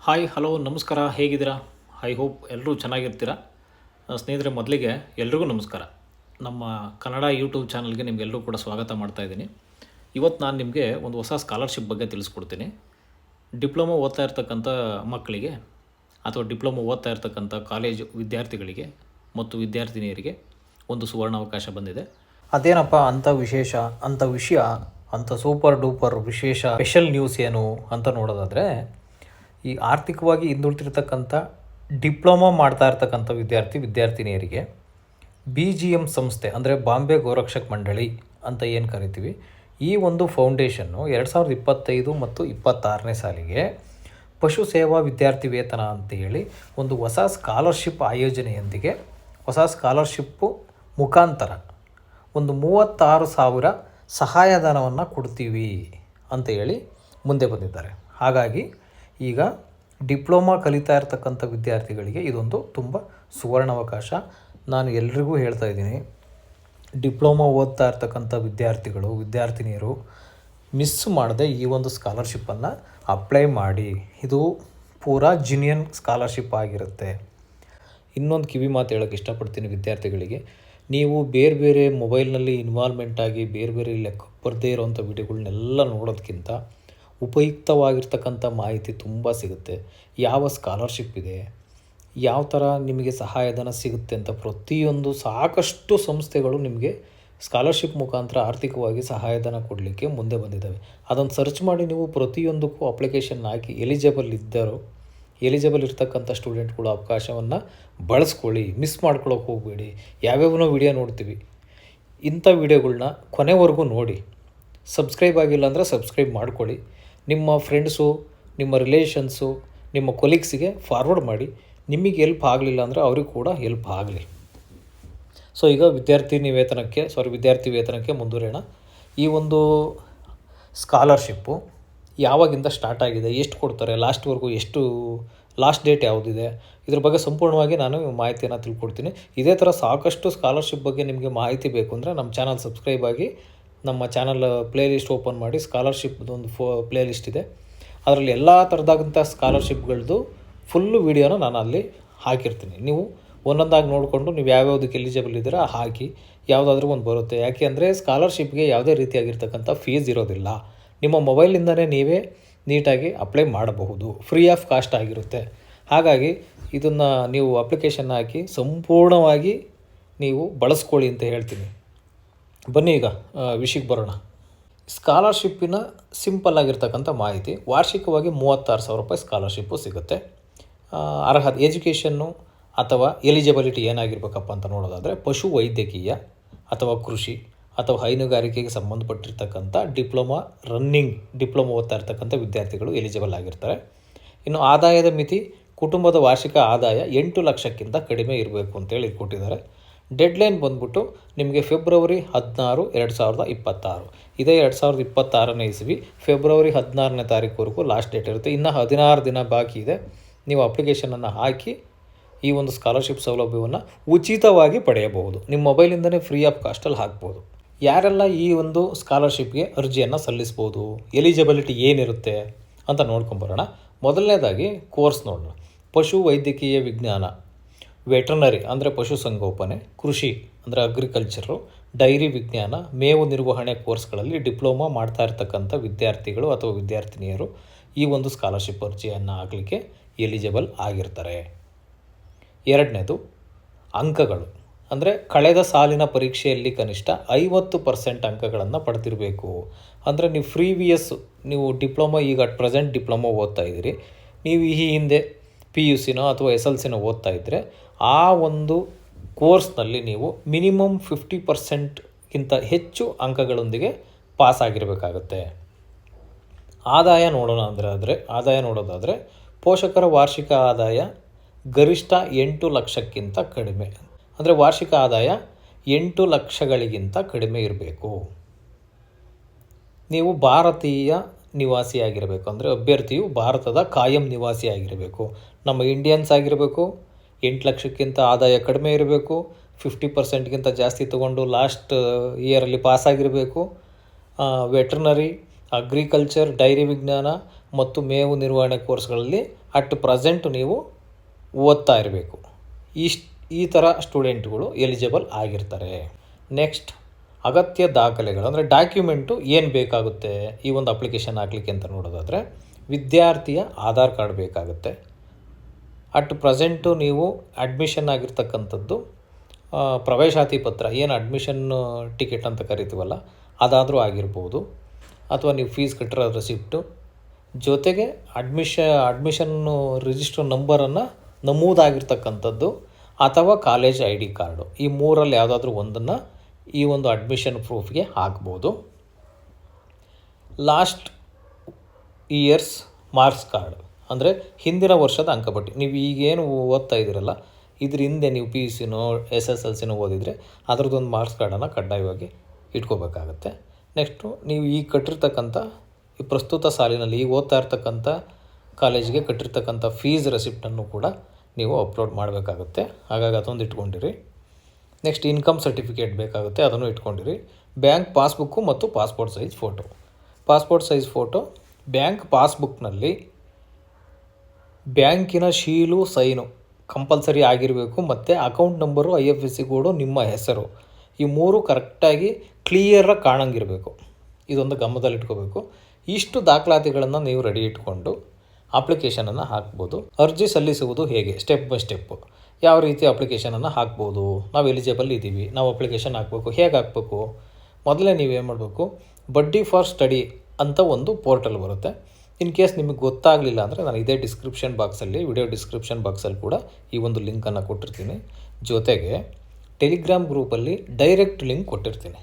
Hi hello ನಮಸ್ಕಾರ, ಹೇಗಿದ್ದೀರಾ? I hope ಎಲ್ಲರೂ ಚೆನ್ನಾಗಿರ್ತೀರಾ. ಸ್ನೇಹಿತರೆ, ಮೊದಲಿಗೆ ಎಲ್ರಿಗೂ ನಮಸ್ಕಾರ. ನಮ್ಮ ಕನ್ನಡ ಯೂಟ್ಯೂಬ್ ಚಾನಲ್ಗೆ ನಿಮಗೆಲ್ಲರೂ ಕೂಡ ಸ್ವಾಗತ ಮಾಡ್ತಾಯಿದ್ದೀನಿ. ಇವತ್ತು ನಾನು ನಿಮಗೆ ಒಂದು ಹೊಸ ಸ್ಕಾಲರ್ಶಿಪ್ ಬಗ್ಗೆ ತಿಳಿಸ್ಕೊಡ್ತೀನಿ. ಡಿಪ್ಲೊಮೊ ಓದ್ತಾ ಇರ್ತಕ್ಕಂಥ ಮಕ್ಕಳಿಗೆ ಅಥವಾ ಡಿಪ್ಲೊಮೊ ಓದ್ತಾ ಇರ್ತಕ್ಕಂಥ ಕಾಲೇಜು ವಿದ್ಯಾರ್ಥಿಗಳಿಗೆ ಮತ್ತು ವಿದ್ಯಾರ್ಥಿನಿಯರಿಗೆ ಒಂದು ಸುವರ್ಣಾವಕಾಶ ಬಂದಿದೆ. ಅದೇನಪ್ಪ ಅಂಥ ವಿಶೇಷ, ಅಂಥ ವಿಷಯ, ಅಂಥ ಸೂಪರ್ ಡೂಪರ್ ವಿಶೇಷ ಸ್ಪೆಷಲ್ ನ್ಯೂಸ್ ಏನು ಅಂತ ನೋಡೋದಾದರೆ, ಈ ಆರ್ಥಿಕವಾಗಿ ಹಿಂದುಳಿದಿರ್ತಕ್ಕಂಥ ಡಿಪ್ಲೊಮಾ ಮಾಡ್ತಾ ಇರ್ತಕ್ಕಂಥ ವಿದ್ಯಾರ್ಥಿನಿಯರಿಗೆ BGM ಸಂಸ್ಥೆ ಅಂದರೆ ಬಾಂಬೆ ಗೋರಕ್ಷಕ್ ಮಂಡಳಿ ಅಂತ ಏನು ಕರಿತೀವಿ, ಈ ಒಂದು ಫೌಂಡೇಶನ್ನು 2025 ಮತ್ತು 26ನೇ ಸಾಲಿಗೆ ಪಶು ಸೇವಾ ವಿದ್ಯಾರ್ಥಿ ವೇತನ ಅಂತೇಳಿ ಒಂದು ಹೊಸ ಸ್ಕಾಲರ್ಶಿಪ್ ಆಯೋಜನೆಯೊಂದಿಗೆ, ಹೊಸ ಸ್ಕಾಲರ್ಶಿಪ್ಪು ಮುಖಾಂತರ ಒಂದು 36,000 ಸಹಾಯಧನವನ್ನು ಕೊಡ್ತೀವಿ ಅಂತ ಹೇಳಿ ಮುಂದೆ ಬಂದಿದ್ದಾರೆ. ಹಾಗಾಗಿ ಈಗ ಡಿಪ್ಲೊಮಾ ಕಲಿತಾ ಇರ್ತಕ್ಕಂಥ ವಿದ್ಯಾರ್ಥಿಗಳಿಗೆ ಇದೊಂದು ತುಂಬ ಸುವರ್ಣಾವಕಾಶ. ನಾನು ಎಲ್ರಿಗೂ ಹೇಳ್ತಾ ಇದ್ದೀನಿ, ಡಿಪ್ಲೊಮಾ ಓದ್ತಾ ಇರ್ತಕ್ಕಂಥ ವಿದ್ಯಾರ್ಥಿನಿಯರು ಮಿಸ್ ಮಾಡದೆ ಈ ಒಂದು ಸ್ಕಾಲರ್ಶಿಪ್ಪನ್ನು ಅಪ್ಲೈ ಮಾಡಿ. ಇದು ಪೂರಾ ಜಿನಿಯನ್ ಸ್ಕಾಲರ್ಶಿಪ್ ಆಗಿರುತ್ತೆ. ಇನ್ನೊಂದು ಕಿವಿ ಮಾತು ಹೇಳೋಕ್ಕೆ ಇಷ್ಟಪಡ್ತೀನಿ ವಿದ್ಯಾರ್ಥಿಗಳಿಗೆ, ನೀವು ಬೇರೆ ಬೇರೆ ಮೊಬೈಲ್ನಲ್ಲಿ ಇನ್ವಾಲ್ವ್ಮೆಂಟ್ ಆಗಿ ಬೇರೆ ಬೇರೆ ಲೆಕ್ಕ ಬರದೇ ಇರೋವಂಥ ವಿಡಿಯೋಗಳನ್ನೆಲ್ಲ ನೋಡೋದಕ್ಕಿಂತ ಉಪಯುಕ್ತವಾಗಿರ್ತಕ್ಕಂಥ ಮಾಹಿತಿ ತುಂಬ ಸಿಗುತ್ತೆ. ಯಾವ ಸ್ಕಾಲರ್ಶಿಪ್ ಇದೆ, ಯಾವ ಥರ ನಿಮಗೆ ಸಹಾಯಧನ ಸಿಗುತ್ತೆ ಅಂತ ಪ್ರತಿಯೊಂದು ಸಾಕಷ್ಟು ಸಂಸ್ಥೆಗಳು ನಿಮಗೆ ಸ್ಕಾಲರ್ಶಿಪ್ ಮುಖಾಂತರ ಆರ್ಥಿಕವಾಗಿ ಸಹಾಯಧನ ಕೊಡಲಿಕ್ಕೆ ಮುಂದೆ ಬಂದಿದ್ದಾವೆ. ಅದನ್ನು ಸರ್ಚ್ ಮಾಡಿ ನೀವು ಪ್ರತಿಯೊಂದಕ್ಕೂ ಅಪ್ಲಿಕೇಶನ್ ಹಾಕಿ ಎಲಿಜಿಬಲ್ ಇರ್ತಕ್ಕಂಥ ಸ್ಟೂಡೆಂಟ್ಗಳು ಅವಕಾಶವನ್ನು ಬಳಸ್ಕೊಳ್ಳಿ. ಮಿಸ್ ಮಾಡ್ಕೊಳ್ಳೋಕೆ ಹೋಗಬೇಡಿ. ಯಾವ್ಯಾವನೋ ವಿಡಿಯೋ ನೋಡ್ತೀವಿ, ಇಂಥ ವಿಡಿಯೋಗಳ್ನ ಕೊನೆವರೆಗೂ ನೋಡಿ. ಸಬ್ಸ್ಕ್ರೈಬ್ ಆಗಿಲ್ಲ ಅಂದರೆ ಸಬ್ಸ್ಕ್ರೈಬ್ ಮಾಡ್ಕೊಳ್ಳಿ. ನಿಮ್ಮ ಫ್ರೆಂಡ್ಸು, ನಿಮ್ಮ ರಿಲೇಷನ್ಸು, ನಿಮ್ಮ ಕೊಲೀಗ್ಸಿಗೆ ಫಾರ್ವರ್ಡ್ ಮಾಡಿ. ನಿಮಗೆ ಎಲ್ಪ್ ಆಗಲಿಲ್ಲ ಅಂದರೆ ಅವ್ರಿಗೆ ಕೂಡ ಹೆಲ್ಪ್ ಆಗಲಿ. ಸೊ ಈಗ ವಿದ್ಯಾರ್ಥಿ ವೇತನಕ್ಕೆ ಮುಂದುವರಿಯೋಣ. ಈ ಒಂದು ಸ್ಕಾಲರ್ಶಿಪ್ಪು ಯಾವಾಗಿಂದ ಸ್ಟಾರ್ಟ್ ಆಗಿದೆ, ಎಷ್ಟು ಕೊಡ್ತಾರೆ, ಲಾಸ್ಟ್ ಡೇಟ್ ಯಾವುದಿದೆ, ಇದ್ರ ಬಗ್ಗೆ ಸಂಪೂರ್ಣವಾಗಿ ನಾನು ಮಾಹಿತಿಯನ್ನು ತಿಳ್ಕೊಡ್ತೀನಿ. ಇದೇ ಥರ ಸಾಕಷ್ಟು ಸ್ಕಾಲರ್ಶಿಪ್ ಬಗ್ಗೆ ನಿಮಗೆ ಮಾಹಿತಿ ಬೇಕು ಅಂದರೆ ನಮ್ಮ ಚಾನಲ್ ಸಬ್ಸ್ಕ್ರೈಬ್ ಆಗಿ, ನಮ್ಮ ಚಾನಲ್ ಪ್ಲೇಲಿಸ್ಟ್ ಓಪನ್ ಮಾಡಿ. ಸ್ಕಾಲರ್ಶಿಪ್ದು ಒಂದು ಪ್ಲೇಲಿಸ್ಟ್ ಇದೆ, ಅದರಲ್ಲಿ ಎಲ್ಲ ಥರದಾದಂಥ ಸ್ಕಾಲರ್ಶಿಪ್ಗಳದ್ದು ಫುಲ್ಲು ವೀಡಿಯೋನ ನಾನು ಅಲ್ಲಿ ಹಾಕಿರ್ತೀನಿ. ನೀವು ಒಂದೊಂದಾಗಿ ನೋಡಿಕೊಂಡು ನೀವು ಯಾವ್ಯಾವುದಕ್ಕೆ ಎಲಿಜಿಬಲ್ ಇದ್ದೀರಾ ಹಾಕಿ, ಯಾವುದಾದ್ರೂ ಒಂದು ಬರುತ್ತೆ. ಯಾಕೆ ಅಂದರೆ ಸ್ಕಾಲರ್ಶಿಪ್ಗೆ ಯಾವುದೇ ರೀತಿಯಾಗಿರ್ತಕ್ಕಂಥ ಫೀಸ್ ಇರೋದಿಲ್ಲ. ನಿಮ್ಮ ಮೊಬೈಲಿಂದಲೇ ನೀವೇ ನೀಟಾಗಿ ಅಪ್ಲೈ ಮಾಡಬಹುದು. ಫ್ರೀ ಆಫ್ ಕಾಸ್ಟ್ ಆಗಿರುತ್ತೆ. ಹಾಗಾಗಿ ಇದನ್ನು ನೀವು ಅಪ್ಲಿಕೇಶನ್ ಹಾಕಿ ಸಂಪೂರ್ಣವಾಗಿ ನೀವು ಬಳಸ್ಕೊಳ್ಳಿ ಅಂತ ಹೇಳ್ತೀನಿ. ಬನ್ನಿ ಈಗ ವಿಷಯಕ್ಕೆ ಬರೋಣ. ಸ್ಕಾಲರ್ಶಿಪ್ಪಿನ ಸಿಂಪಲ್ ಆಗಿರ್ತಕ್ಕಂಥ ಮಾಹಿತಿ. ವಾರ್ಷಿಕವಾಗಿ 36,000 ರೂಪಾಯಿ ಸ್ಕಾಲರ್ಶಿಪ್ಪು ಸಿಗುತ್ತೆ. ಅರ್ಹತೆ, ಎಜುಕೇಷನ್ನು ಅಥವಾ ಎಲಿಜಿಬಿಲಿಟಿ ಏನಾಗಿರ್ಬೇಕಪ್ಪ ಅಂತ ನೋಡೋದಾದರೆ, ಪಶು ವೈದ್ಯಕೀಯ ಅಥವಾ ಕೃಷಿ ಅಥವಾ ಹೈನುಗಾರಿಕೆಗೆ ಸಂಬಂಧಪಟ್ಟಿರ್ತಕ್ಕಂಥ ಡಿಪ್ಲೊಮಾ ಓದ್ತಾ ಇರ್ತಕ್ಕಂಥ ವಿದ್ಯಾರ್ಥಿಗಳು ಎಲಿಜಿಬಲ್ ಆಗಿರ್ತಾರೆ. ಇನ್ನು ಆದಾಯದ ಮಿತಿ, ಕುಟುಂಬದ ವಾರ್ಷಿಕ ಆದಾಯ 8 ಲಕ್ಷಕ್ಕಿಂತ ಕಡಿಮೆ ಇರಬೇಕು ಅಂತೇಳಿ ಕೊಟ್ಟಿದ್ದಾರೆ. ಡೆಡ್ಲೈನ್ ಬಂದ್ಬಿಟ್ಟು ನಿಮಗೆ ಫೆಬ್ರವರಿ 16, 2026. ಇದೇ 2026ನೇ ಇಸ್ವಿ ಫೆಬ್ರವರಿ 16ನೇ ತಾರೀಕುವರೆಗೂ ಲಾಸ್ಟ್ ಡೇಟ್ ಇರುತ್ತೆ. ಇನ್ನು 16 ದಿನ ಬಾಕಿ ಇದೆ. ನೀವು ಅಪ್ಲಿಕೇಶನನ್ನು ಹಾಕಿ ಈ ಒಂದು ಸ್ಕಾಲರ್ಶಿಪ್ ಸೌಲಭ್ಯವನ್ನು ಉಚಿತವಾಗಿ ಪಡೆಯಬಹುದು. ನಿಮ್ಮ ಮೊಬೈಲಿಂದಲೇ ಫ್ರೀ ಆಫ್ ಕಾಸ್ಟಲ್ಲಿ ಹಾಕ್ಬೋದು. ಯಾರೆಲ್ಲ ಈ ಒಂದು ಸ್ಕಾಲರ್ಶಿಪ್ಗೆ ಅರ್ಜಿಯನ್ನು ಸಲ್ಲಿಸ್ಬೋದು, ಎಲಿಜಿಬಿಲಿಟಿ ಏನಿರುತ್ತೆ ಅಂತ ನೋಡ್ಕೊಂಬರೋಣ. ಮೊದಲನೇದಾಗಿ ಕೋರ್ಸ್ ನೋಡೋಣ. ಪಶು ವೈದ್ಯಕೀಯ ವಿಜ್ಞಾನ, ವೆಟರ್ನರಿ ಅಂದರೆ ಪಶುಸಂಗೋಪನೆ, ಕೃಷಿ ಅಂದರೆ ಅಗ್ರಿಕಲ್ಚರು, ಡೈರಿ ವಿಜ್ಞಾನ, ಮೇವು ನಿರ್ವಹಣೆ ಕೋರ್ಸ್ಗಳಲ್ಲಿ ಡಿಪ್ಲೊಮಾ ಮಾಡ್ತಾ ಇರ್ತಕ್ಕಂಥ ವಿದ್ಯಾರ್ಥಿಗಳು ಅಥವಾ ವಿದ್ಯಾರ್ಥಿನಿಯರು ಈ ಒಂದು ಸ್ಕಾಲರ್ಶಿಪ್ ಅರ್ಜಿಯನ್ನು ಹಾಕಲಿಕ್ಕೆ ಎಲಿಜಿಬಲ್ ಆಗಿರ್ತಾರೆ. ಎರಡನೇದು ಅಂಕಗಳು. ಅಂದರೆ ಕಳೆದ ಸಾಲಿನ ಪರೀಕ್ಷೆಯಲ್ಲಿ ಕನಿಷ್ಠ 50% ಅಂಕಗಳನ್ನು ಪಡೆದಿರಬೇಕು. ಅಂದರೆ ನೀವು ಡಿಪ್ಲೊಮಾ, ಈಗ ಅಟ್ ಪ್ರೆಸೆಂಟ್ ಡಿಪ್ಲೊಮಾ ಓದ್ತಾ ಇದ್ದೀರಿ, ನೀವು ಈ ಹಿಂದೆ PUCನೋ ಅಥವಾ SLCನೋ ಓದ್ತಾ ಇದ್ದರೆ ಆ ಒಂದು ಕೋರ್ಸ್ನಲ್ಲಿ ನೀವು ಮಿನಿಮಮ್ 50%ಗಿಂತ ಹೆಚ್ಚು ಅಂಕಗಳೊಂದಿಗೆ ಪಾಸ್ ಆಗಿರಬೇಕಾಗತ್ತೆ. ಆದಾಯ ನೋಡೋದಾದರೆ ಪೋಷಕರ ವಾರ್ಷಿಕ ಆದಾಯ ಗರಿಷ್ಠ 8 ಲಕ್ಷಕ್ಕಿಂತ ಕಡಿಮೆ. ಅಂದರೆ ವಾರ್ಷಿಕ ಆದಾಯ 8 ಲಕ್ಷಗಳಿಗಿಂತ ಕಡಿಮೆ ಇರಬೇಕು. ನೀವು ಭಾರತೀಯ ನಿವಾಸಿಯಾಗಿರಬೇಕು. ಅಂದರೆ ಅಭ್ಯರ್ಥಿಯು ಭಾರತದ ಕಾಯಂ ನಿವಾಸಿಯಾಗಿರಬೇಕು. ನಮ್ಮ ಇಂಡಿಯನ್ಸ್ ಆಗಿರಬೇಕು. 8 ಲಕ್ಷಕ್ಕಿಂತ ಆದಾಯ ಕಡಿಮೆ ಇರಬೇಕು. 50%ಗಿಂತ ಜಾಸ್ತಿ ತೊಗೊಂಡು ಲಾಸ್ಟ್ ಇಯರಲ್ಲಿ ಪಾಸಾಗಿರಬೇಕು. ವೆಟರ್ನರಿ, ಅಗ್ರಿಕಲ್ಚರ್, ಡೈರಿ ವಿಜ್ಞಾನ ಮತ್ತು ಮೇವು ನಿರ್ವಹಣೆ ಕೋರ್ಸ್ಗಳಲ್ಲಿ ಅಟ್ ಪ್ರೆಸೆಂಟ್ ನೀವು ಓದ್ತಾ ಇರಬೇಕು. ಈ ಥರ ಸ್ಟೂಡೆಂಟ್ಗಳು ಎಲಿಜಿಬಲ್ ಆಗಿರ್ತಾರೆ. ನೆಕ್ಸ್ಟ್, ಅಗತ್ಯ ದಾಖಲೆಗಳು ಅಂದರೆ ಡಾಕ್ಯುಮೆಂಟು ಏನು ಬೇಕಾಗುತ್ತೆ ಈ ಒಂದು ಅಪ್ಲಿಕೇಶನ್ ಹಾಕ್ಲಿಕ್ಕೆ ಅಂತ ನೋಡೋದಾದರೆ, ವಿದ್ಯಾರ್ಥಿಯ ಆಧಾರ್ ಕಾರ್ಡ್ ಬೇಕಾಗುತ್ತೆ. ಅಟ್ ಪ್ರೆಸೆಂಟು ನೀವು ಅಡ್ಮಿಷನ್ ಆಗಿರ್ತಕ್ಕಂಥದ್ದು ಪ್ರವೇಶಾತಿ ಪತ್ರ, ಏನು ಅಡ್ಮಿಷನ್ ಟಿಕೆಟ್ ಅಂತ ಕರಿತೀವಲ್ಲ ಅದಾದರೂ ಆಗಿರ್ಬೋದು, ಅಥವಾ ನೀವು ಫೀಸ್ ಕಟ್ಟಿರೋ ರೆಸಿಪ್ಟು, ಜೊತೆಗೆ ಅಡ್ಮಿಷನ್ನು ರಿಜಿಸ್ಟರ್ ನಂಬರನ್ನು ನಮೂದಾಗಿರ್ತಕ್ಕಂಥದ್ದು, ಅಥವಾ ಕಾಲೇಜ್ ID ಕಾರ್ಡು. ಈ ಮೂರಲ್ಲಿ ಯಾವುದಾದ್ರೂ ಒಂದನ್ನು ಈ ಒಂದು ಅಡ್ಮಿಷನ್ ಪ್ರೂಫ್ಗೆ ಹಾಕ್ಬೋದು. ಲಾಸ್ಟ್ ಇಯರ್ಸ್ ಮಾರ್ಕ್ಸ್ ಕಾರ್ಡ್ ಅಂದರೆ ಹಿಂದಿನ ವರ್ಷದ ಅಂಕಪಟ್ಟಿ. ನೀವು ಈಗೇನು ಓದ್ತಾ ಇದ್ದೀರಲ್ಲ ಇದ್ರ ಹಿಂದೆ ನೀವು PUCನೋ SSLCನೋ ಓದಿದರೆ ಅದರದ್ದೊಂದು ಮಾರ್ಕ್ಸ್ ಕಾರ್ಡನ್ನು ಕಡ್ಡಾಯವಾಗಿ ಇಟ್ಕೋಬೇಕಾಗತ್ತೆ. ನೆಕ್ಸ್ಟು ನೀವು ಈಗ ಕಟ್ಟಿರ್ತಕ್ಕಂಥ ಈ ಪ್ರಸ್ತುತ ಸಾಲಿನಲ್ಲಿ ಈಗ ಓದ್ತಾ ಇರ್ತಕ್ಕಂಥ ಕಾಲೇಜಿಗೆ ಕಟ್ಟಿರ್ತಕ್ಕಂಥ ಫೀಸ್ ರೆಸಿಪ್ಟನ್ನು ಕೂಡ ನೀವು ಅಪ್ಲೋಡ್ ಮಾಡಬೇಕಾಗುತ್ತೆ. ಹಾಗಾಗಿ ಅದೊಂದು ಇಟ್ಕೊಂಡಿರಿ. ನೆಕ್ಸ್ಟ್, ಇನ್ಕಮ್ ಸರ್ಟಿಫಿಕೇಟ್ ಬೇಕಾಗುತ್ತೆ, ಅದನ್ನು ಇಟ್ಕೊಂಡಿರಿ. ಬ್ಯಾಂಕ್ ಪಾಸ್ಬುಕ್ಕು ಮತ್ತು passport size photo. Passport size photo, bank ಪಾಸ್ಬುಕ್ನಲ್ಲಿ ಬ್ಯಾಂಕಿನ ಶೀಲು ಸೈನು ಕಂಪಲ್ಸರಿ ಆಗಿರಬೇಕು. ಮತ್ತು ಅಕೌಂಟ್ ನಂಬರು, IFSC ಕೋಡು, ನಿಮ್ಮ ಹೆಸರು, ಈ ಮೂರು ಕರೆಕ್ಟಾಗಿ ಕ್ಲಿಯರಾಗಿ ಕಾಣಂಗಿರಬೇಕು. ಇದೊಂದು ಗಮನದಲ್ಲಿಟ್ಕೋಬೇಕು. ಇಷ್ಟು ದಾಖಲಾತಿಗಳನ್ನು ನೀವು ರೆಡಿ ಇಟ್ಕೊಂಡು ಅಪ್ಲಿಕೇಶನನ್ನು ಹಾಕ್ಬೋದು. ಅರ್ಜಿ ಸಲ್ಲಿಸುವುದು ಹೇಗೆ, ಸ್ಟೆಪ್ ಬೈ ಸ್ಟೆಪ್ಪು ಯಾವ ರೀತಿ ಅಪ್ಲಿಕೇಶನನ್ನು ಹಾಕ್ಬೋದು. ನಾವು ಎಲಿಜಿಬಲ್ ಇದ್ದೀವಿ, ನಾವು ಅಪ್ಲಿಕೇಶನ್ ಹಾಕಬೇಕು, ಹೇಗೆ ಹಾಕಬೇಕು. ಮೊದಲೇ ನೀವೇನು ಮಾಡಬೇಕು, ಬಡ್ಡಿ ಫಾರ್ ಸ್ಟಡಿ ಅಂತ ಒಂದು ಪೋರ್ಟಲ್ ಬರುತ್ತೆ. ಇನ್ ಕೇಸ್ ನಿಮಗೆ ಗೊತ್ತಾಗಲಿಲ್ಲ ಅಂದರೆ ನಾನು ಇದೇ ಡಿಸ್ಕ್ರಿಪ್ಷನ್ ಬಾಕ್ಸಲ್ಲಿ, ವಿಡಿಯೋ ಡಿಸ್ಕ್ರಿಪ್ಷನ್ ಬಾಕ್ಸಲ್ಲಿ ಕೂಡ ಈ ಒಂದು ಲಿಂಕನ್ನು ಕೊಟ್ಟಿರ್ತೀನಿ. ಜೊತೆಗೆ ಟೆಲಿಗ್ರಾಮ್ ಗ್ರೂಪಲ್ಲಿ ಡೈರೆಕ್ಟ್ ಲಿಂಕ್ ಕೊಟ್ಟಿರ್ತೀನಿ.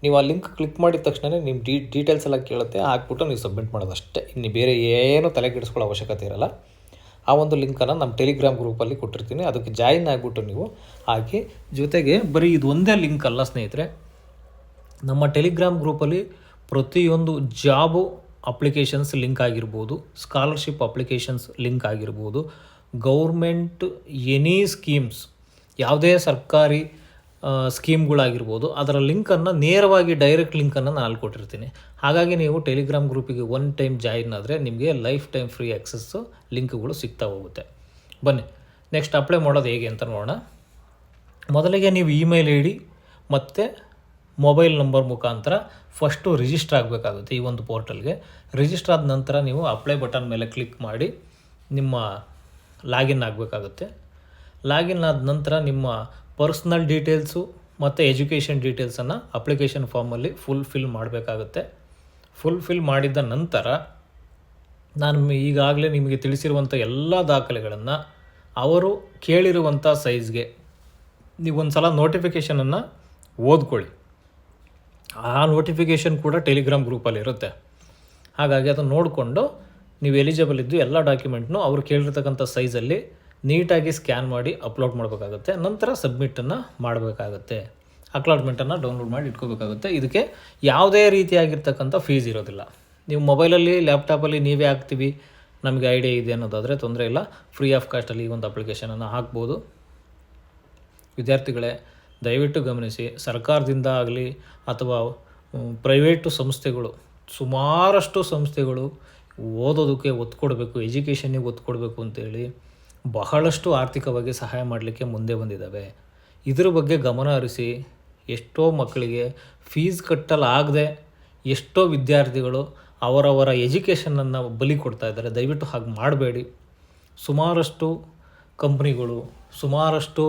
ನೀವು ಆ ಲಿಂಕ್ ಕ್ಲಿಕ್ ಮಾಡಿದ ತಕ್ಷಣ ನಿಮ್ಮ ಡೀಟೇಲ್ಸ್ ಎಲ್ಲ ಕೇಳುತ್ತೆ, ಹಾಕ್ಬಿಟ್ಟು ನೀವು ಸಬ್ಮಿಟ್ ಮಾಡೋದು ಅಷ್ಟೇ. ಇನ್ನು ಬೇರೆ ಏನು ತಲೆಗೆಡಿಸ್ಕೊಳ್ಳೋ ಅವಶ್ಯಕತೆ ಇರಲ್ಲ. ಆ ಒಂದು ಲಿಂಕನ್ನು ನಮ್ಮ ಟೆಲಿಗ್ರಾಮ್ ಗ್ರೂಪಲ್ಲಿ ಕೊಟ್ಟಿರ್ತೀನಿ, ಅದಕ್ಕೆ ಜಾಯಿನ್ ಆಗಿಬಿಟ್ಟು ನೀವು ಹಾಕಿ. ಜೊತೆಗೆ ಬರೀ ಇದು ಒಂದೇ ಲಿಂಕ್ ಅಲ್ಲ ಸ್ನೇಹಿತರೆ, ನಮ್ಮ ಟೆಲಿಗ್ರಾಮ್ ಗ್ರೂಪಲ್ಲಿ ಪ್ರತಿಯೊಂದು ಜಾಬು ಅಪ್ಲಿಕೇಶನ್ಸ್ ಲಿಂಕ್ ಆಗಿರ್ಬೋದು, ಸ್ಕಾಲರ್ಶಿಪ್ ಅಪ್ಲಿಕೇಶನ್ಸ್ ಲಿಂಕ್ ಆಗಿರ್ಬೋದು, ಗೌರ್ಮೆಂಟ್ ಎನಿ ಸ್ಕೀಮ್ಸ್, ಯಾವುದೇ ಸರ್ಕಾರಿ ಸ್ಕೀಮ್ಗಳಾಗಿರ್ಬೋದು, ಅದರ ಲಿಂಕನ್ನು ನೇರವಾಗಿ ಡೈರೆಕ್ಟ್ ಲಿಂಕನ್ನು ನಾನು ಅಲ್ಲಿ ಕೊಟ್ಟಿರ್ತೀನಿ. ಹಾಗಾಗಿ ನೀವು ಟೆಲಿಗ್ರಾಮ್ ಗ್ರೂಪಿಗೆ ಒನ್ ಟೈಮ್ ಜಾಯಿನ್ ಆದರೆ ನಿಮಗೆ ಲೈಫ್ ಟೈಮ್ ಫ್ರೀ ಆಕ್ಸೆಸ್ಸು ಲಿಂಕ್ಗಳು ಸಿಗ್ತಾ ಹೋಗುತ್ತೆ. ಬನ್ನಿ ನೆಕ್ಸ್ಟ್ ಅಪ್ಲೈ ಮಾಡೋದು ಹೇಗೆ ಅಂತ ನೋಡೋಣ. ಮೊದಲಿಗೆ ನೀವು ಇಮೇಲ್ ID ಮತ್ತು ಮೊಬೈಲ್ ನಂಬರ್ ಮುಖಾಂತರ ಫಸ್ಟು ರಿಜಿಸ್ಟರ್ ಆಗಬೇಕಾಗುತ್ತೆ ಈ ಒಂದು ಪೋರ್ಟಲ್ಗೆ. ರಿಜಿಸ್ಟರ್ ಆದ ನಂತರ ನೀವು ಅಪ್ಲೈ ಬಟನ್ ಮೇಲೆ ಕ್ಲಿಕ್ ಮಾಡಿ ನಿಮ್ಮ ಲಾಗಿನ್ ಆಗಬೇಕಾಗುತ್ತೆ. ಲಾಗಿನ್ ಆದ ನಂತರ ನಿಮ್ಮ ಪರ್ಸ್ನಲ್ ಡೀಟೇಲ್ಸು ಮತ್ತು ಎಜುಕೇಷನ್ ಡೀಟೇಲ್ಸನ್ನು ಅಪ್ಲಿಕೇಶನ್ ಫಾರ್ಮಲ್ಲಿ ಫಿಲ್ ಮಾಡಬೇಕಾಗುತ್ತೆ. ಫಿಲ್ ಮಾಡಿದ ನಂತರ ನಾನು ಈಗಾಗಲೇ ನಿಮಗೆ ತಿಳಿಸಿರುವಂಥ ಎಲ್ಲ ದಾಖಲೆಗಳನ್ನು ಅವರು ಕೇಳಿರುವಂಥ ಸೈಜ್ಗೆ ನೀವೊಂದು ಸಲ ನೋಟಿಫಿಕೇಷನನ್ನು ಓದ್ಕೊಳ್ಳಿ. ಆ ನೋಟಿಫಿಕೇಷನ್ ಕೂಡ ಟೆಲಿಗ್ರಾಮ್ ಗ್ರೂಪಲ್ಲಿ ಇರುತ್ತೆ. ಹಾಗಾಗಿ ಅದನ್ನು ನೋಡಿಕೊಂಡು ನೀವು ಎಲಿಜಿಬಲ್ ಇದ್ದು ಎಲ್ಲ ಡಾಕ್ಯುಮೆಂಟ್ನು ಅವರು ಕೇಳಿರ್ತಕ್ಕಂಥ ಸೈಜಲ್ಲಿ ನೀಟಾಗಿ ಸ್ಕ್ಯಾನ್ ಮಾಡಿ ಅಪ್ಲೋಡ್ ಮಾಡಬೇಕಾಗುತ್ತೆ. ನಂತರ ಸಬ್ಮಿಟನ್ನು ಮಾಡಬೇಕಾಗುತ್ತೆ. ಅಕ್ಲಾಟ್ಮೆಂಟನ್ನು ಡೌನ್ಲೋಡ್ ಮಾಡಿ ಇಟ್ಕೋಬೇಕಾಗುತ್ತೆ. ಇದಕ್ಕೆ ಯಾವುದೇ ರೀತಿಯಾಗಿರ್ತಕ್ಕಂಥ ಫೀಸ್ ಇರೋದಿಲ್ಲ. ನೀವು ಮೊಬೈಲಲ್ಲಿ ಲ್ಯಾಪ್ಟಾಪಲ್ಲಿ ನೀವೇ ಹಾಕ್ತೀವಿ, ನಮಗೆ ಐಡಿಯಾ ಇದೆ ಅನ್ನೋದಾದರೆ ತೊಂದರೆ ಇಲ್ಲ, ಫ್ರೀ ಆಫ್ ಕಾಸ್ಟಲ್ಲಿ ಈ ಒಂದು ಅಪ್ಲಿಕೇಶನನ್ನು ಹಾಕ್ಬೋದು. ವಿದ್ಯಾರ್ಥಿಗಳೇ ದಯವಿಟ್ಟು ಗಮನಿಸಿ, ಸರ್ಕಾರದಿಂದ ಆಗಲಿ ಅಥವಾ ಪ್ರೈವೇಟು ಸಂಸ್ಥೆಗಳು, ಸುಮಾರಷ್ಟು ಸಂಸ್ಥೆಗಳು ಓದೋದಕ್ಕೆ ಒತ್ತು ಕೊಡಬೇಕು, ಎಜುಕೇಷನ್ನಿಗೆ ಒತ್ತು ಕೊಡಬೇಕು ಅಂತೇಳಿ ಬಹಳಷ್ಟು ಆರ್ಥಿಕವಾಗಿ ಸಹಾಯ ಮಾಡಲಿಕ್ಕೆ ಮುಂದೆ ಬಂದಿದ್ದಾವೆ. ಇದರ ಬಗ್ಗೆ ಗಮನ ಹರಿಸಿ. ಎಷ್ಟೋ ಮಕ್ಕಳಿಗೆ ಫೀಸ್ ಕಟ್ಟಲಾಗದೆ ಎಷ್ಟೋ ವಿದ್ಯಾರ್ಥಿಗಳು ಅವರವರ ಎಜುಕೇಷನನ್ನು ಬಲಿ ಕೊಡ್ತಾ ಇದ್ದಾರೆ. ದಯವಿಟ್ಟು ಹಾಗೆ ಮಾಡಬೇಡಿ. ಸುಮಾರಷ್ಟು ಕಂಪ್ನಿಗಳು, ಸುಮಾರಷ್ಟು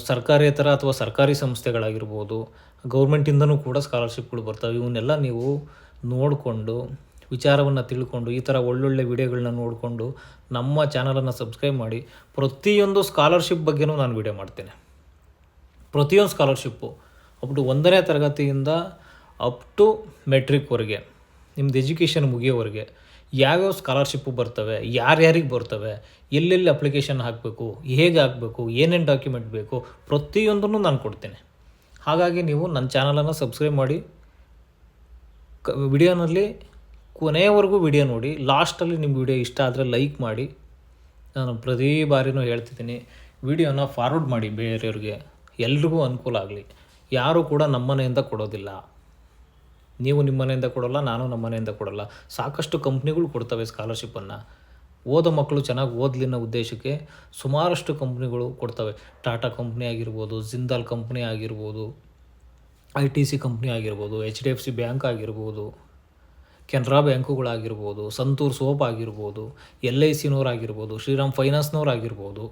ಸರ್ಕಾರೇತರ ಅಥವಾ ಸರ್ಕಾರಿ ಸಂಸ್ಥೆಗಳಾಗಿರ್ಬೋದು, ಗೌರ್ಮೆಂಟಿಂದನೂ ಕೂಡ ಸ್ಕಾಲರ್ಶಿಪ್ಗಳು ಬರ್ತವೆ. ಇವನ್ನೆಲ್ಲ ನೀವು ನೋಡಿಕೊಂಡು ವಿಚಾರವನ್ನು ತಿಳ್ಕೊಂಡು ಈ ಥರ ಒಳ್ಳೊಳ್ಳೆ ವಿಡಿಯೋಗಳನ್ನ ನೋಡಿಕೊಂಡು ನಮ್ಮ ಚಾನಲನ್ನು ಸಬ್ಸ್ಕ್ರೈಬ್ ಮಾಡಿ. ಪ್ರತಿಯೊಂದು ಸ್ಕಾಲರ್ಶಿಪ್ ಬಗ್ಗೆನೂ ನಾನು ವಿಡಿಯೋ ಮಾಡ್ತೇನೆ. ಪ್ರತಿಯೊಂದು ಸ್ಕಾಲರ್ಶಿಪ್ಪು ಅಪ್ ಟು 1ನೇ ತರಗತಿಯಿಂದ ಅಪ್ ಟು ಮೆಟ್ರಿಕ್ವರೆಗೆ, ನಿಮ್ಮದು ಎಜುಕೇಷನ್ ಮುಗಿಯೋವರೆಗೆ ಯಾವ್ಯಾವ ಸ್ಕಾಲರ್ಶಿಪ್ಪು ಬರ್ತವೆ, ಯಾರ್ಯಾರಿಗೆ ಬರ್ತವೆ, ಎಲ್ಲೆಲ್ಲಿ ಅಪ್ಲಿಕೇಶನ್ ಹಾಕಬೇಕು, ಹೇಗೆ ಹಾಕಬೇಕು, ಏನೇನು ಡಾಕ್ಯುಮೆಂಟ್ ಬೇಕು, ಪ್ರತಿಯೊಂದನ್ನು ನಾನು ಕೊಡ್ತೇನೆ. ಹಾಗಾಗಿ ನೀವು ನನ್ನ ಚಾನಲನ್ನು ಸಬ್ಸ್ಕ್ರೈಬ್ ಮಾಡಿ. ವಿಡಿಯೋನಲ್ಲಿ ಕೊನೆಯವರೆಗೂ ವಿಡಿಯೋ ನೋಡಿ. ಲಾಸ್ಟಲ್ಲಿ ನಿಮ್ಮ ವಿಡಿಯೋ ಇಷ್ಟ ಆದರೆ ಲೈಕ್ ಮಾಡಿ. ನಾನು ಪ್ರತಿ ಬಾರಿನೂ ಹೇಳ್ತಿದ್ದೀನಿ, ವಿಡಿಯೋನ ಫಾರ್ವರ್ಡ್ ಮಾಡಿ ಬೇರೆಯವ್ರಿಗೆ, ಎಲ್ರಿಗೂ ಅನುಕೂಲ ಆಗಲಿ. ಯಾರೂ ಕೂಡ ನಮ್ಮನೆಯಿಂದ ಕೊಡೋದಿಲ್ಲ, ನೀವು ನಿಮ್ಮ ಮನೆಯಿಂದ ಕೊಡೋಲ್ಲ, ನಾನು ನಮ್ಮ ಮನೆಯಿಂದ ಕೊಡೋಲ್ಲ. ಸಾಕಷ್ಟು ಕಂಪ್ನಿಗಳು ಕೊಡ್ತವೆ ಸ್ಕಾಲರ್ಶಿಪ್ಪನ್ನು. ಓದೋ ಮಕ್ಕಳು ಚೆನ್ನಾಗಿ ಓದಲಿ ಅನ್ನೋ ಉದ್ದೇಶಕ್ಕೆ ಸುಮಾರಷ್ಟು ಕಂಪ್ನಿಗಳು ಕೊಡ್ತವೆ. ಟಾಟಾ ಕಂಪ್ನಿ ಆಗಿರ್ಬೋದು, ಜಿಂದಾಲ್ ಕಂಪ್ನಿ ಆಗಿರ್ಬೋದು, ITC ಕಂಪ್ನಿ ಆಗಿರ್ಬೋದು, HDFC ಬ್ಯಾಂಕ್ ಆಗಿರ್ಬೋದು, ಕೆನರಾ ಬ್ಯಾಂಕುಗಳಾಗಿರ್ಬೋದು, ಸಂತೂರ್ ಸೋಪ್ ಆಗಿರ್ಬೋದು, LICನವರಾಗಿರ್ಬೋದು, ಶ್ರೀರಾಮ್ ಫೈನಾನ್ಸ್ನವರಾಗಿರ್ಬೋದು.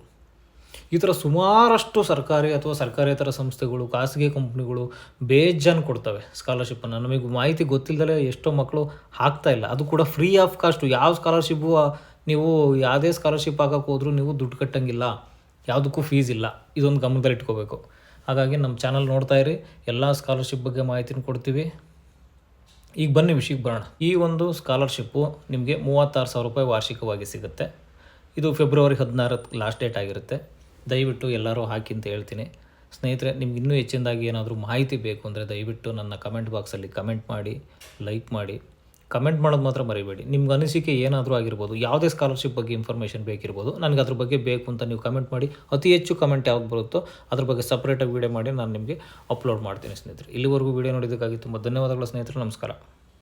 ಈ ಥರ ಸುಮಾರಷ್ಟು ಸರ್ಕಾರಿ ಅಥವಾ ಸರ್ಕಾರೇತರ ಸಂಸ್ಥೆಗಳು, ಖಾಸಗಿ ಕಂಪ್ನಿಗಳು ಬೇಜಾನ್ ಕೊಡ್ತವೆ ಸ್ಕಾಲರ್ಶಿಪ್ಪನ್ನು. ನಮಗೆ ಮಾಹಿತಿ ಗೊತ್ತಿಲ್ಲದಲೇ ಎಷ್ಟೋ ಮಕ್ಕಳು ಹಾಕ್ತಾಯಿಲ್ಲ. ಅದು ಕೂಡ ಫ್ರೀ ಆಫ್ ಕಾಸ್ಟು. ಯಾವ ಸ್ಕಾಲರ್ಶಿಪ್ಪು ನೀವು ಯಾವುದೇ ಸ್ಕಾಲರ್ಶಿಪ್ ಹಾಕೋಕ್ಕೆ ಹೋದರೂ ನೀವು ದುಡ್ಡು ಕಟ್ಟಂಗಿಲ್ಲ, ಯಾವುದಕ್ಕೂ ಫೀಸ್ ಇಲ್ಲ. ಇದೊಂದು ಗಮನದಲ್ಲಿ ಇಟ್ಕೋಬೇಕು. ಹಾಗಾಗಿ ನಮ್ಮ ಚಾನಲ್ ನೋಡ್ತಾ ಇರಿ, ಎಲ್ಲ ಸ್ಕಾಲರ್ಶಿಪ್ ಬಗ್ಗೆ ಮಾಹಿತಿನ ಕೊಡ್ತೀವಿ. ಈಗ ಬನ್ನಿ ವಿಷಯಕ್ಕೆ ಬರೋಣ. ಈ ಒಂದು ಸ್ಕಾಲರ್ಶಿಪ್ಪು ನಿಮಗೆ 36,000 ರೂಪಾಯಿ ವಾರ್ಷಿಕವಾಗಿ ಸಿಗುತ್ತೆ. ಇದು ಫೆಬ್ರವರಿ 16 ಲಾಸ್ಟ್ ಡೇಟ್ ಆಗಿರುತ್ತೆ. ದಯವಿಟ್ಟು ಎಲ್ಲರೂ ಹಾಕಿ ಅಂತ ಹೇಳ್ತೀನಿ. ಸ್ನೇಹಿತರೆ, ನಿಮ್ಗೆ ಇನ್ನೂ ಹೆಚ್ಚಿನದಾಗಿ ಏನಾದರೂ ಮಾಹಿತಿ ಬೇಕು ಅಂದರೆ ದಯವಿಟ್ಟು ನನ್ನ ಕಮೆಂಟ್ ಬಾಕ್ಸಲ್ಲಿ ಕಮೆಂಟ್ ಮಾಡಿ, ಲೈಕ್ ಮಾಡಿ. ಕಮೆಂಟ್ ಮಾಡೋದು ಮಾತ್ರ ಮರಿಬೇಡಿ. ನಿಮ್ಗೆ ಅನಿಸಿಕೆ ಏನಾದರೂ ಆಗಿರ್ಬೋದು, ಯಾವುದೇ ಸ್ಕಾಲರ್ಶಿಪ್ ಬಗ್ಗೆ ಇನ್ಫಾರ್ಮೇಷನ್ ಬೇಕಿರ್ಬೋದು, ನನಗೆ ಅದ್ರ ಬಗ್ಗೆ ಬೇಕು ಅಂತ ನೀವು ಕಮೆಂಟ್ ಮಾಡಿ. ಅತಿ ಹೆಚ್ಚು ಕಮೆಂಟ್ ಯಾವ್ದು ಬರುತ್ತೋ ಅದ್ರ ಬಗ್ಗೆ ಸಪ್ರೇಟಾಗಿ ವೀಡಿಯೋ ಮಾಡಿ ನಾನು ನಿಮಗೆ ಅಪ್ಲೋಡ್ ಮಾಡ್ತೀನಿ ಸ್ನೇಹಿತರೆ. ಇಲ್ಲಿವರೆಗೂ ವೀಡಿಯೋ ನೋಡಿದ್ದಕ್ಕಾಗಿ ತುಂಬ ಧನ್ಯವಾದಗಳು ಸ್ನೇಹಿತರೆ. ನಮಸ್ಕಾರ.